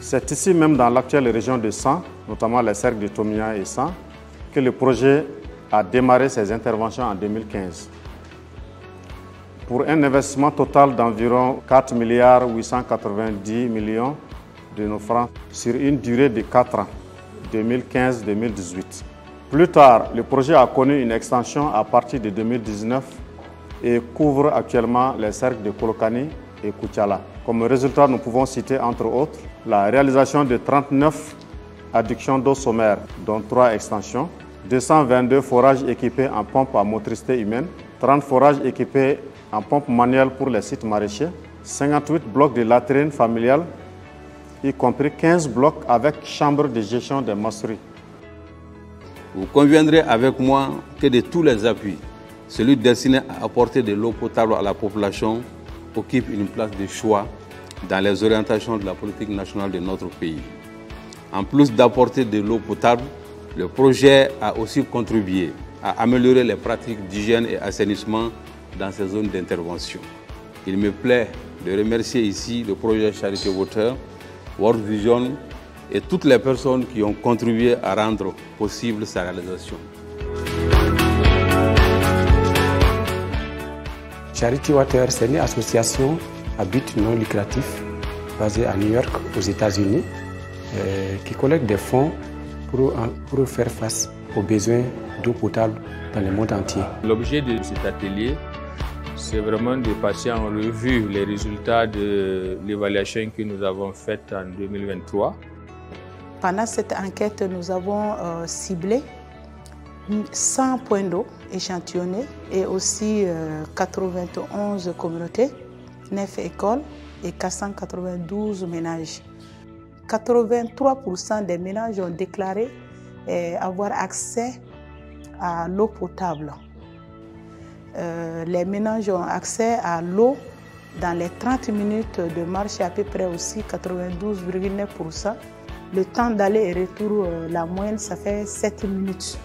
C'est ici même dans l'actuelle région de San, notamment les cercles de Tomia et San, que le projet a démarré ses interventions en 2015. Pour un investissement total d'environ 4 890 millions de nos francs sur une durée de 4 ans, 2015-2018. Plus tard, le projet a connu une extension à partir de 2019 et couvre actuellement les cercles de Kolokani et Koutiala. Comme résultat, nous pouvons citer entre autres la réalisation de 39 adductions d'eau sommaire, dont 3 extensions, 222 forages équipés en pompes à motricité humaine, 30 forages équipés en pompe manuelle pour les sites maraîchers, 58 blocs de latrines familiales, y compris 15 blocs avec chambre de gestion des masseries. Vous conviendrez avec moi que de tous les appuis, celui destiné à apporter de l'eau potable à la population occupe une place de choix dans les orientations de la politique nationale de notre pays. En plus d'apporter de l'eau potable, le projet a aussi contribué à améliorer les pratiques d'hygiène et assainissement dans ces zones d'intervention. Il me plaît de remercier ici le projet Charité Water, World Vision et toutes les personnes qui ont contribué à rendre possible sa réalisation. Charity Water, c'est une association à but non lucratif basée à New York, aux États-Unis, qui collecte des fonds pour faire face aux besoins d'eau potable dans le monde entier. L'objet de cet atelier, c'est vraiment de passer en revue les résultats de l'évaluation que nous avons faite en 2023. Pendant cette enquête, nous avons ciblé 100 points d'eau échantillonnés et aussi 91 communautés, 9 écoles et 492 ménages. 83% des ménages ont déclaré avoir accès à l'eau potable. Les ménages ont accès à l'eau dans les 30 minutes de marche, à peu près aussi 92,9%. Le temps d'aller et retour, la moyenne, ça fait 7 minutes,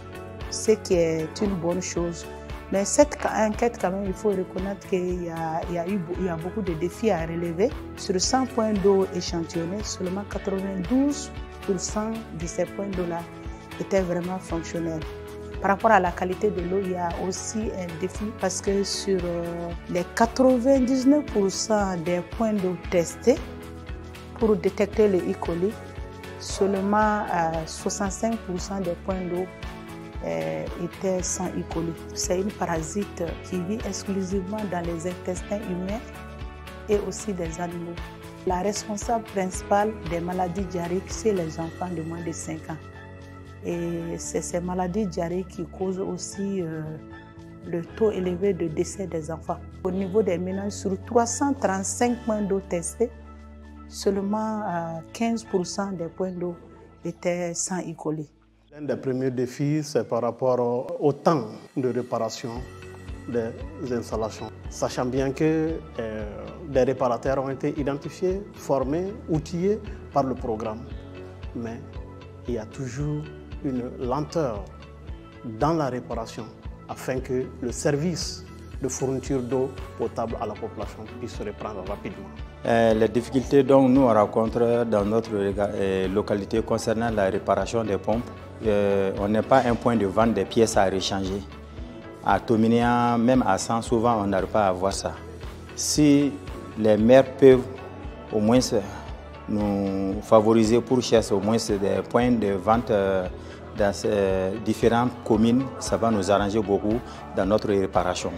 ce qui est une bonne chose. Mais cette enquête, quand même, il faut reconnaître qu'il y a beaucoup de défis à relever. Sur 100 points d'eau échantillonnés, seulement 92% de ces points d'eau-là étaient vraiment fonctionnels. Par rapport à la qualité de l'eau, il y a aussi un défi parce que sur les 99% des points d'eau testés pour détecter le E. coli, seulement 65% des points d'eau étaient sans E. coli. C'est une parasite qui vit exclusivement dans les intestins humains et aussi des animaux. La responsable principale des maladies diarrhéiques, c'est les enfants de moins de 5 ans. Et c'est ces maladies diarrhéiques qui causent aussi le taux élevé de décès des enfants. Au niveau des ménages, sur 335 points d'eau testés, seulement 15% des points d'eau étaient sans E. coli. L'un des premiers défis, c'est par rapport au temps de réparation des installations. Sachant bien que des réparateurs ont été identifiés, formés, outillés par le programme. Mais il y a toujours une lenteur dans la réparation afin que le service de fourniture d'eau potable à la population puisse se reprendre rapidement. Les difficultés dont nous rencontrons dans notre localité concernant la réparation des pompes, on n'est pas un point de vente des pièces à réchanger. À Tominia, même à 100, souvent on n'arrive pas à voir ça. Si les maires peuvent au moins nous favoriser pour chercher au moins des points de vente dans ces différentes communes, ça va nous arranger beaucoup dans notre réparation.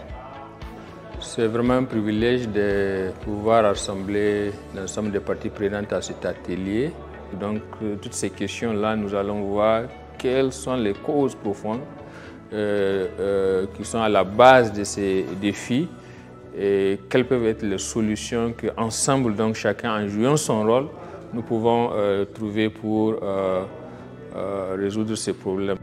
C'est vraiment un privilège de pouvoir rassembler l'ensemble des parties prenantes à cet atelier. Donc, toutes ces questions-là, nous allons voir quelles sont les causes profondes qui sont à la base de ces défis et quelles peuvent être les solutions qu'ensemble, donc chacun en jouant son rôle, nous pouvons trouver pour résoudre ces problèmes.